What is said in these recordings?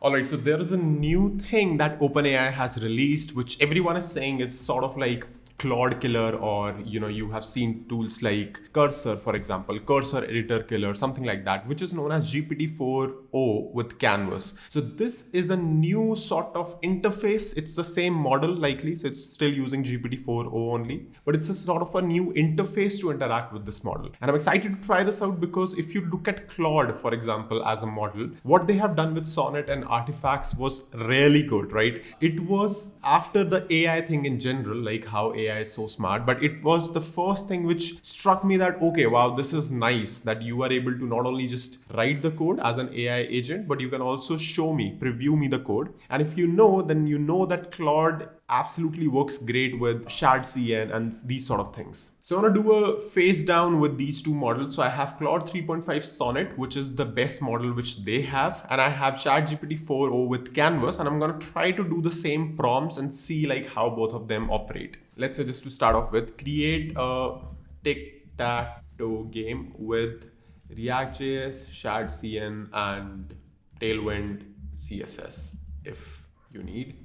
All right, so there is a new thing that OpenAI has released, which everyone is saying is sort of like Claude killer, or you have seen tools like Cursor, for example, Cursor editor killer, something like that, which is known as GPT-4o with Canvas. So this is a new sort of interface. It's the same model likely, so it's still using GPT-4o only, but it's a sort of a new interface to interact with this model. And I'm excited to try this out because if you look at Claude, for example, as a model, what they have done with Sonnet and Artifacts was really good, right? It was after the AI thing in general, like how AI is so smart, but it was the first thing which struck me that, okay, wow, this is nice that you are able to not only just write the code as an AI agent, but you can also show me, preview me the code. And if you know, then you know that Claude absolutely works great with ShardCN and these sort of things. So I want to do a face down with these two models. So I have Claude 3.5 Sonnet, which is the best model which they have, and I have ChatGPT 4o with Canvas, and I'm going to try to do the same prompts and see like how both of them operate. Let's say, just to start off with, create a tic-tac-toe game with React.js, ShardCN, and Tailwind CSS if you need.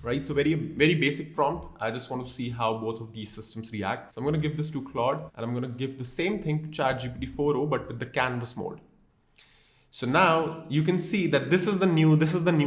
Right, so very basic prompt. I just want to see how both of these systems react. So I'm going to give this to Claude, and I'm going to give the same thing to ChatGPT 4o, but with the canvas mode. So now you can see that this is the new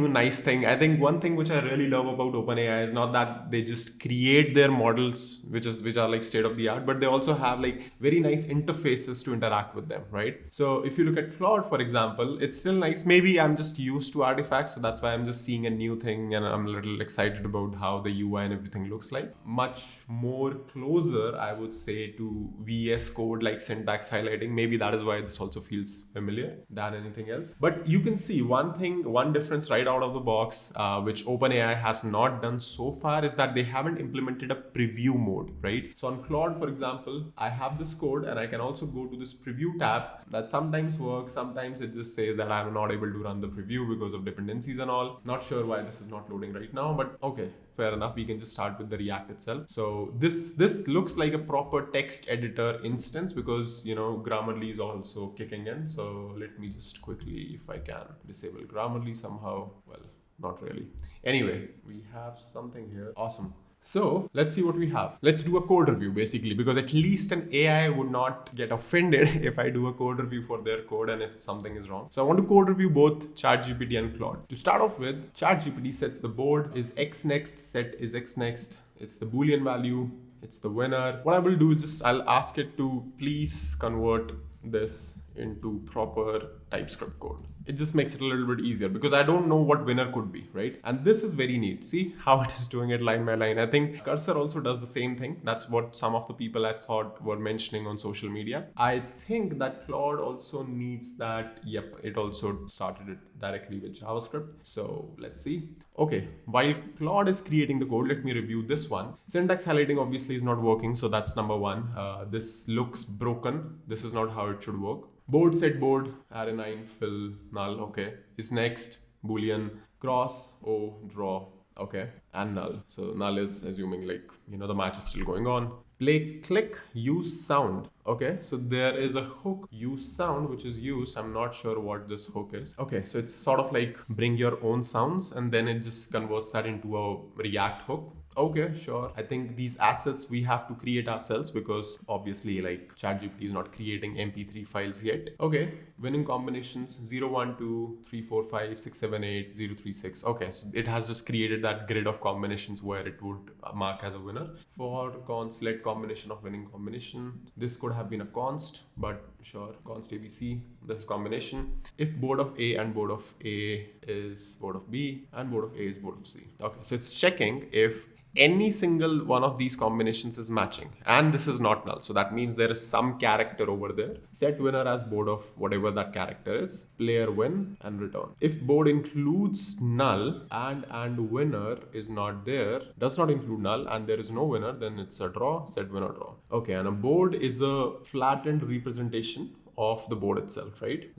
nice thing. I think one thing which I really love about OpenAI is not that they just create their models, which are like state of the art, but they also have like very nice interfaces to interact with them, right? So if you look at Claude, for example, it's still nice. Maybe I'm just used to artifacts, so that's why I'm just seeing a new thing, and I'm a little excited about how the UI and everything looks like. Much more closer, I would say, to VS Code like syntax highlighting. Maybe that is why this also feels familiar than anything else. But you can see one difference right out of the box, which OpenAI has not done so far, is that they haven't implemented a preview mode, right? So on Claude, for example, I have this code and I can also go to this preview tab. That sometimes works, sometimes it just says that I'm not able to run the preview because of dependencies and all. Not sure why this is not loading right now, but okay, fair enough. We can just start with the React itself. So this looks like a proper text editor instance because Grammarly is also kicking in. So let me just quickly, if I can, disable Grammarly somehow. Well, not really. Anyway, we have something here. Awesome. So let's see what we have. Let's do a code review basically, because at least an AI would not get offended if I do a code review for their code and if something is wrong. So I want to code review both ChatGPT and Claude. To start off with, ChatGPT sets the board is X next, set is X next. It's the Boolean value. It's the winner. What I will do is I'll ask it to please convert this into proper TypeScript code. It just makes it a little bit easier because I don't know what winner could be, right? And this is very neat. See how it is doing it line by line. I think Cursor also does the same thing. That's what some of the people I saw were mentioning on social media. I think that Claude also needs that. Yep, it also started it directly with JavaScript. So let's see. Okay, while Claude is creating the code, let me review this one. Syntax highlighting obviously is not working, so that's number one. This looks broken. This is not how it should work. Board set board, array9 fill null, okay. Is next, boolean, cross, o, draw, okay, and null. So null is assuming like, the match is still going on. Play click, use sound. Okay, so there is a hook, use sound, which is used. I'm not sure what this hook is. Okay, so it's sort of like bring your own sounds and then it just converts that into a React hook. Okay, sure. I think these assets we have to create ourselves because obviously like ChatGPT is not creating MP3 files yet. Okay, winning combinations 0, 1, 2, 3, 4, 5, 6, 7, 8, 0, 3, 6. Okay, so it has just created that grid of combinations where it would mark as a winner. For const, let combination of winning combination. This could have been a const, but sure, const ABC, this combination. If board of A and board of A is board of B and board of A is board of C. Okay, so it's checking if any single one of these combinations is matching and this is not null. So that means there is some character over there. Set winner as board of whatever that character is, player win and return. If board includes null and winner is not there, does not include null and there is no winner, then it's a draw, set winner draw. Okay, and a board is a flattened representation of the board itself, right?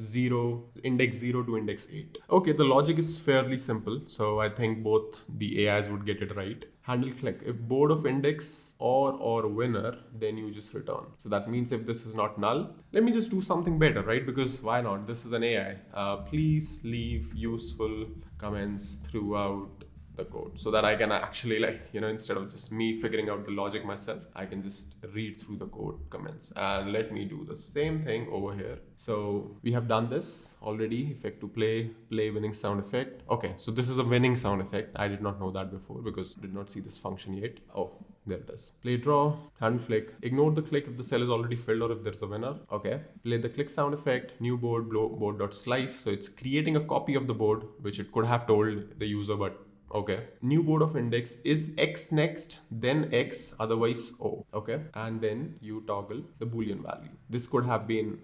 Index 0 to index 8. Okay, the logic is fairly simple. So I think both the AIs would get it right. Handle click. If board of index or winner, then you just return. So that means if this is not null, let me just do something better, right? Because why not? This is an AI. Please leave useful comments throughout the code so that I can actually, like, instead of just me figuring out the logic myself, I can just read through the code comments. And let me do the same thing over here. So we have done this already. Effect to play winning sound effect. Okay, so this is a winning sound effect. I did not know that before because I did not see this function yet. Oh, there it is. Play draw, handle click. Ignore the click if the cell is already filled or if there's a winner. Okay. Play the click sound effect, new board, board.slice. So it's creating a copy of the board, which it could have told the user, but okay. New board of index is X next, then X, otherwise O. Okay. And then you toggle the Boolean value. This could have been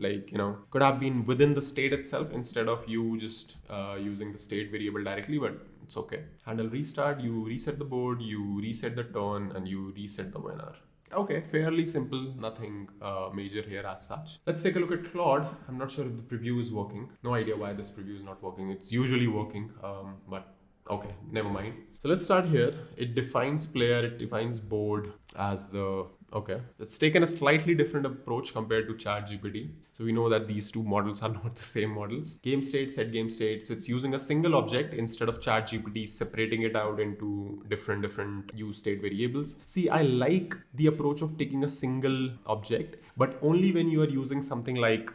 could have been within the state itself instead of you just using the state variable directly, but it's okay. Handle restart, you reset the board, you reset the turn, and you reset the winner. Okay, fairly simple, nothing major here as such. Let's take a look at Claude. I'm not sure if the preview is working. No idea why this preview is not working. It's usually working, but okay, never mind. So let's start here. It defines player, it defines board as the, okay. It's taken a slightly different approach compared to ChatGPT. So we know that these two models are not the same models. Game state, set game state. So it's using a single object instead of ChatGPT separating it out into different use state variables. See, I like the approach of taking a single object, but only when you are using something like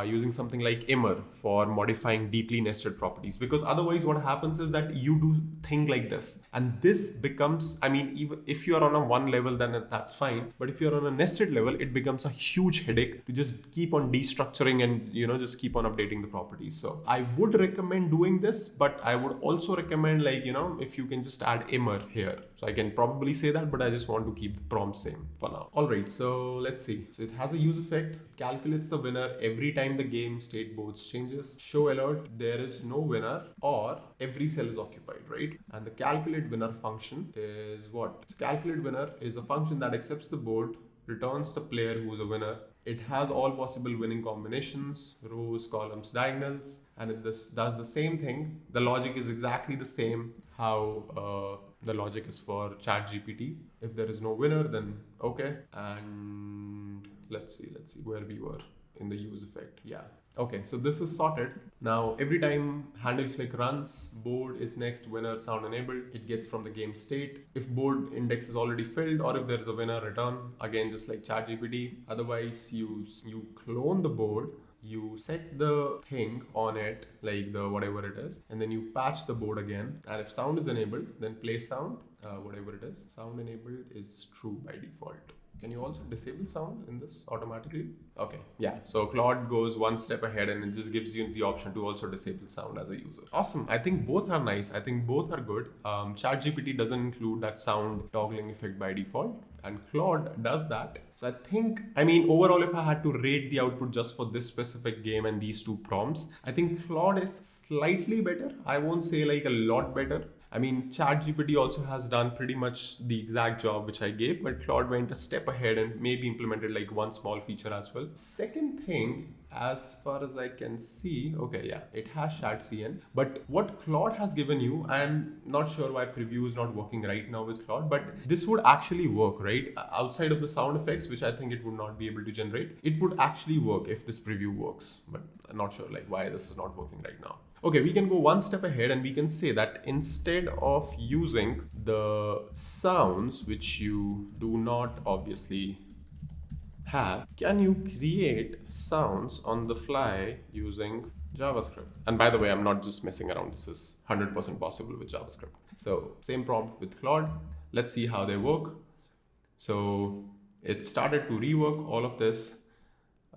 using something like immer for modifying deeply nested properties. Because otherwise what happens is that you do things like this. And this becomes, even if you are on a one level, then that's fine. But if you're on a nested level, it becomes a huge headache to just keep on destructuring and, just keep on updating the properties. So I would recommend doing this, but I would also recommend if you can just add immer here. So I can probably say that, but I just want to keep the prompt same for now. All right, so let's see. So it has a use effect. It calculates the winner every time the game state boards changes. Show alert, there is no winner, or every cell is occupied, right? And the calculate winner function is what? So calculate winner is a function that accepts the board, returns the player who is a winner. It has all possible winning combinations, rows, columns, diagonals, and it does the same thing. The logic is exactly the same how the logic is for ChatGPT. If there is no winner, then okay. And let's see where we were in the use effect. Yeah. Okay, so this is sorted. Now, every time handle click runs, board is next, winner sound enabled. It gets from the game state. If board index is already filled or if there is a winner, return. Again, just like ChatGPT. Otherwise, you clone the board, you set the thing on it, like the whatever it is, and then you patch the board again. And if sound is enabled, then play sound, whatever it is. Sound enabled is true by default. Can you also disable sound in this automatically? Okay, yeah. So Claude goes one step ahead and it just gives you the option to also disable sound as a user. Awesome. I think both are nice. I think both are good. ChatGPT doesn't include that sound toggling effect by default, and Claude does that. So I think, overall, if I had to rate the output just for this specific game and these two prompts, I think Claude is slightly better. I won't say like a lot better. ChatGPT also has done pretty much the exact job which I gave, but Claude went a step ahead and maybe implemented like one small feature as well. Second thing, as far as I can see, okay, yeah, it has ShatCN, but what Claude has given you, I'm not sure why preview is not working right now with Claude, but this would actually work, right? Outside of the sound effects, which I think it would not be able to generate, it would actually work if this preview works, but I'm not sure like why this is not working right now. Okay, we can go one step ahead and we can say that instead of using the sounds, which you do not obviously have, can you create sounds on the fly using JavaScript? And by the way, I'm not just messing around. This is 100% possible with JavaScript. So same prompt with Claude. Let's see how they work. So it started to rework all of this.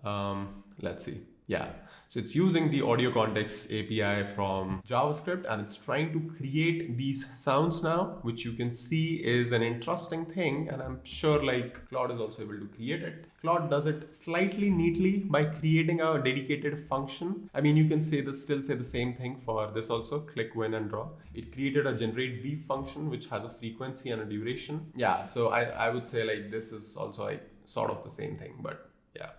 Let's see. Yeah. So it's using the audio context API from JavaScript and it's trying to create these sounds now, which you can see is an interesting thing. And I'm sure like Claude is also able to create it. Claude does it slightly neatly by creating a dedicated function. You can still say the same thing for this also, click, win, and draw. It created a generate beep function, which has a frequency and a duration. Yeah, so I would say like this is also like sort of the same thing, but yeah.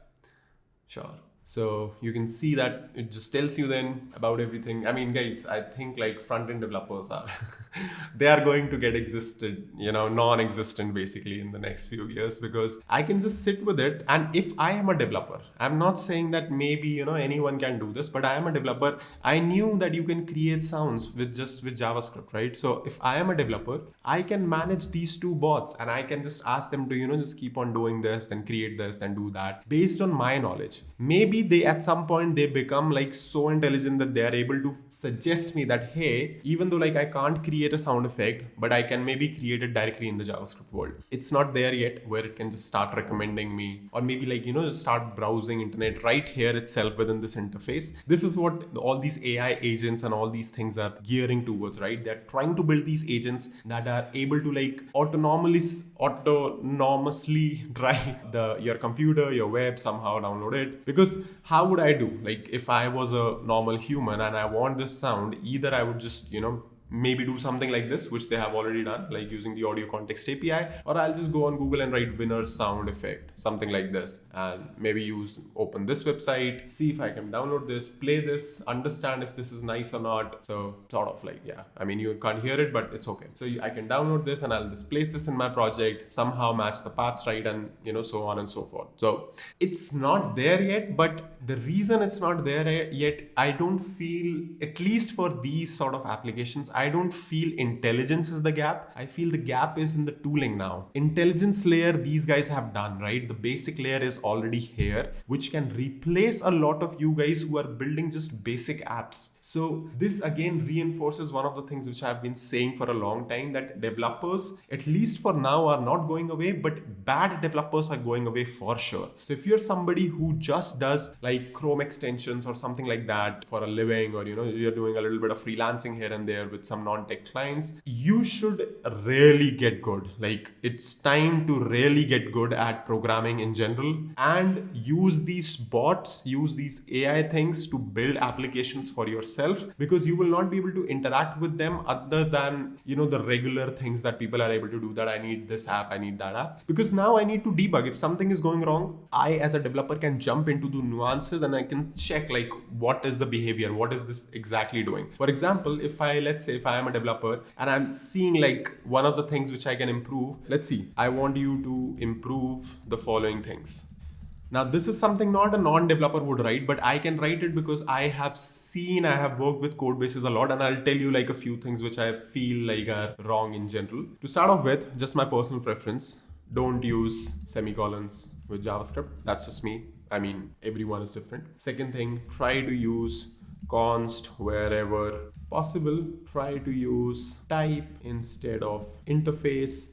Sure. So you can see that it just tells you then about everything. I mean, guys, I think like front-end developers are, they are going to get non-existent basically in the next few years, because I can just sit with it. And if I am a developer, I'm not saying that maybe, anyone can do this, but I am a developer. I knew that you can create sounds with JavaScript, right? So if I am a developer, I can manage these two bots and I can just ask them to, just keep on doing this, then create this, then do that based on my knowledge. Maybe they at some point they become like so intelligent that they are able to suggest me that, hey, even though like I can't create a sound effect, but I can maybe create it directly in the JavaScript world. It's not there yet where it can just start recommending me, or maybe like, just start browsing internet right here itself within this interface. This is what all these AI agents and all these things are gearing towards, right? They're trying to build these agents that are able to like autonomously drive your computer, your web, somehow download it. Because how would I do? Like if I was a normal human and I want this sound, either I would just, maybe do something like this, which they have already done, like using the audio context API, or I'll just go on Google and write winner sound effect, something like this, and maybe open this website, see if I can download this, play this, understand if this is nice or not. So sort of like, yeah, I mean, you can't hear it, but it's okay. So I can download this and I'll just place this in my project, somehow match the paths right, and so on and so forth. So it's not there yet, but the reason it's not there yet, I don't feel, at least for these sort of applications, I don't feel intelligence is the gap. I feel the gap is in the tooling now. Intelligence layer these guys have done, right? The basic layer is already here, which can replace a lot of you guys who are building just basic apps. So this again reinforces one of the things which I've been saying for a long time, that developers, at least for now, are not going away, but bad developers are going away for sure. So if you're somebody who just does like Chrome extensions or something like that for a living, or you're doing a little bit of freelancing here and there with some non-tech clients, you should really get good. Like it's time to really get good at programming in general and use these bots, use these AI things to build applications for yourself, because you will not be able to interact with them other than the regular things that people are able to do, that I need this app, I need that app, because now I need to debug. If something is going wrong, I as a developer can jump into the nuances and I can check like what is the behavior, what is this exactly doing. For example, let's say if I am a developer and I'm seeing like one of the things which I can improve, let's see, I want you to improve the following things. Now, this is something not a non-developer would write, but I can write it because I have worked with code bases a lot, and I'll tell you like a few things which I feel like are wrong in general. To start off with, just my personal preference, don't use semicolons with JavaScript. That's just me. I mean, everyone is different. Second thing, try to use const wherever possible. Try to use type instead of interface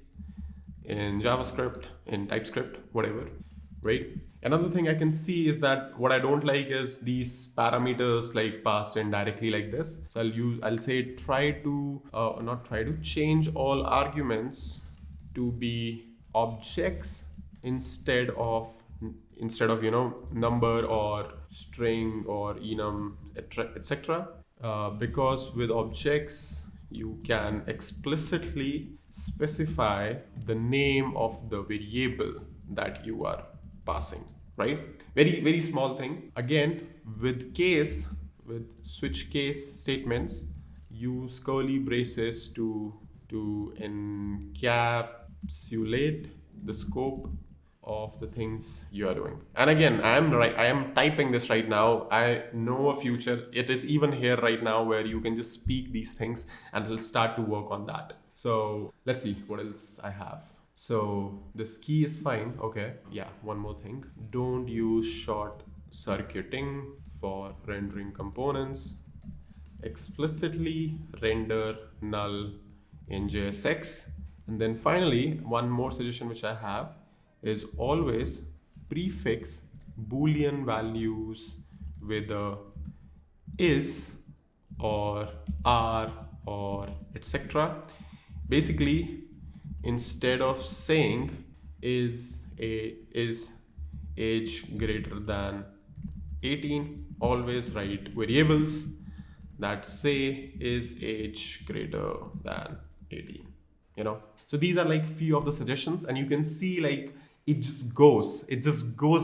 in JavaScript, in TypeScript, whatever, right? Another thing I can see is that what I don't like is these parameters like passed in directly like this. So I'll say change all arguments to be objects instead of number or string or enum, etc. Because with objects you can explicitly specify the name of the variable that you are passing, right? Very, very small thing. Again, with switch case statements, use curly braces to encapsulate the scope of the things you are doing. And again, I am typing this right now. I know a future, it is even here right now, where you can just speak these things and it'll start to work on that. So let's see what else I have. So this key is fine. Okay. Yeah. One more thing. Don't use short circuiting for rendering components. Explicitly render null in JSX. And then finally, one more suggestion which I have is always prefix Boolean values with a is or are or etc. Basically, instead of saying is age greater than 18, always write variables that say is age greater than 18. So these are like few of the suggestions, and you can see like it just goes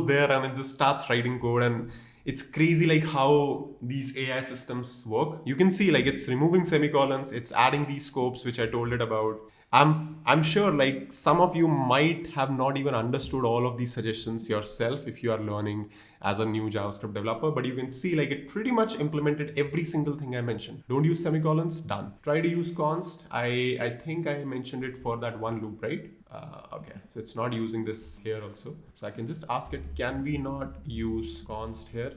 there and it just starts writing code. And it's crazy like how these AI systems work. You can see like it's removing semicolons, it's adding these scopes which I told it about. I'm sure like some of you might have not even understood all of these suggestions yourself if you are learning as a new JavaScript developer, but you can see like it pretty much implemented every single thing I mentioned. Don't use semicolons, done. Try to use const. I think I mentioned it for that one loop, right? Okay, so it's not using this here also. So I can just ask it, can we not use const here?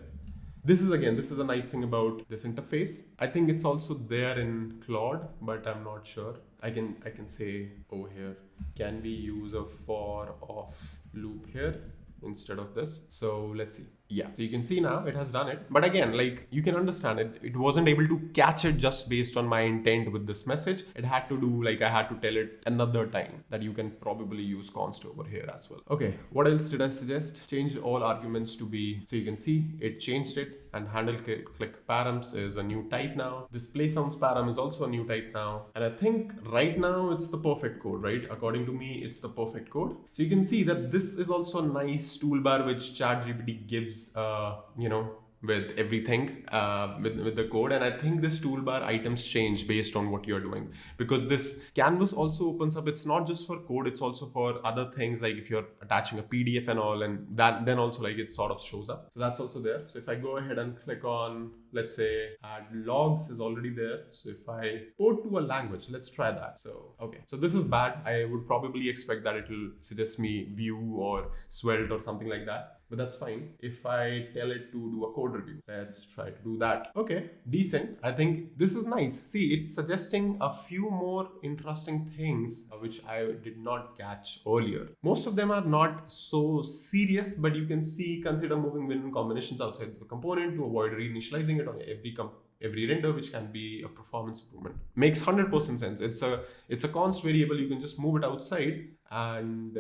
This is a nice thing about this interface. I think it's also there in Claude, but I'm not sure. I can say over here, can we use a for off loop here instead of this? So let's see. Yeah, so you can see now it has done it. But again, like you can understand it wasn't able to catch it just based on my intent with this message. It had to do like I had to tell it another time that you can probably use const over here as well. Okay, what else did I suggest? Change all arguments to be, so you can see it changed it, and handle click params is a new type now. Display sounds param is also a new type now. And I think right now it's the perfect code, right? According to me, it's the perfect code. So you can see that this is also a nice toolbar which ChatGPT gives with everything with the code. And I think this toolbar items change based on what you're doing, because this canvas also opens up. It's not just for code, it's also for other things, like if you're attaching a PDF and all, and that then also like it sort of shows up. So that's also there. So if I go ahead and click on, let's say add logs is already there. So if I port to a language, let's try that. So okay, so this is bad. I would probably expect that it will suggest me Vue or Svelte or something like that, but that's fine. If I tell it to do a code review, let's try to do that. Okay, decent. I think this is nice. See, it's suggesting a few more interesting things which I did not catch earlier. Most of them are not so serious, but you can see, consider moving win combinations outside the component to avoid reinitializing it on every render, which can be a performance improvement. Makes 100% sense. It's a const variable. You can just move it outside, and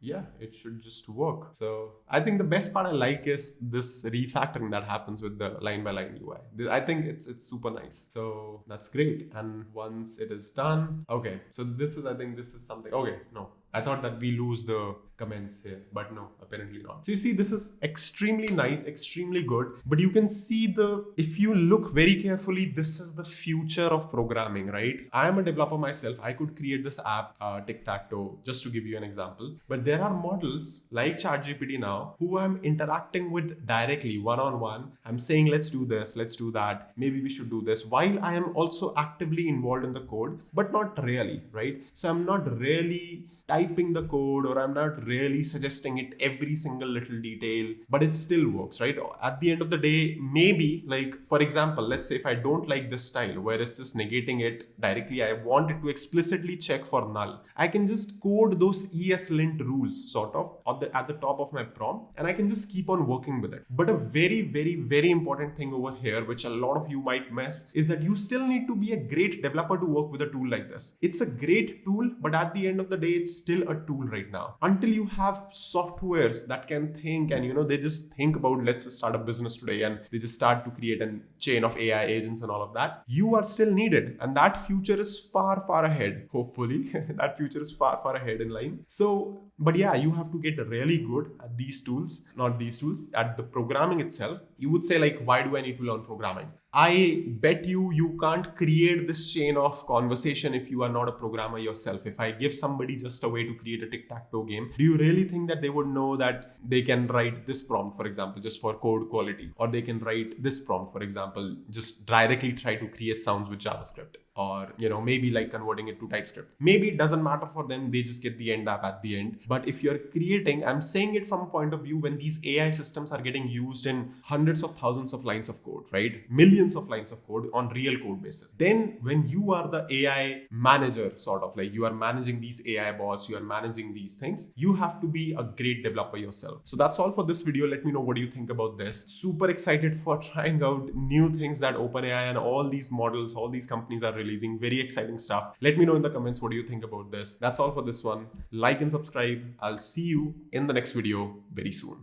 yeah, it should just work. So I think the best part I like is this refactoring that happens with the line by line UI. I think it's super nice. So that's great. And once it is done, okay. So I think this is something. Okay, no. I thought that we lose the comments here, but no, apparently not. So you see, this is extremely nice, extremely good, but you can see if you look very carefully, this is the future of programming, right? I am a developer myself. I could create this app, Tic-Tac-Toe, just to give you an example. But there are models like ChatGPT now who I'm interacting with directly, one-on-one. I'm saying, let's do this, let's do that. Maybe we should do this, while I am also actively involved in the code, but not really, right? So I'm not really typing the code, or I'm not really suggesting it every single little detail, but it still works, right? At the end of the day, maybe like, for example, let's say if I don't like this style where it's just negating it directly, I want it to explicitly check for null. I can just code those ESLint rules sort of at the top of my prompt, and I can just keep on working with it. But a very, very, very important thing over here, which a lot of you might miss, is that you still need to be a great developer to work with a tool like this. It's a great tool, but at the end of the day, it's still a tool right now. Until you have softwares that can think and they just think about, let's just start a business today, and they just start to create a chain of AI agents and all of that, you are still needed. And that future is far, far ahead. Hopefully that future is far, far ahead in line. So, but yeah, you have to get really good at these tools, not these tools, at the programming itself. You would say like, why do I need to learn programming? I bet you can't create this chain of conversation if you are not a programmer yourself. If I give somebody just a way to create a tic-tac-toe game, do you really think that they would know that they can write this prompt, for example, just for code quality? Or they can write this prompt, for example, just directly try to create sounds with JavaScript? Or maybe like converting it to TypeScript. Maybe it doesn't matter for them, they just get the end app at the end. But if you're creating, I'm saying it from a point of view when these AI systems are getting used in hundreds of thousands of lines of code, right? Millions of lines of code on real code basis. Then when you are the AI manager, sort of like you are managing these AI bots, you are managing these things, you have to be a great developer yourself. So that's all for this video. Let me know what do you think about this. Super excited for trying out new things that OpenAI and all these models, all these companies are releasing. Very exciting stuff. Let me know in the comments what do you think about this. That's all for this one. Like and subscribe. I'll see you in the next video very soon.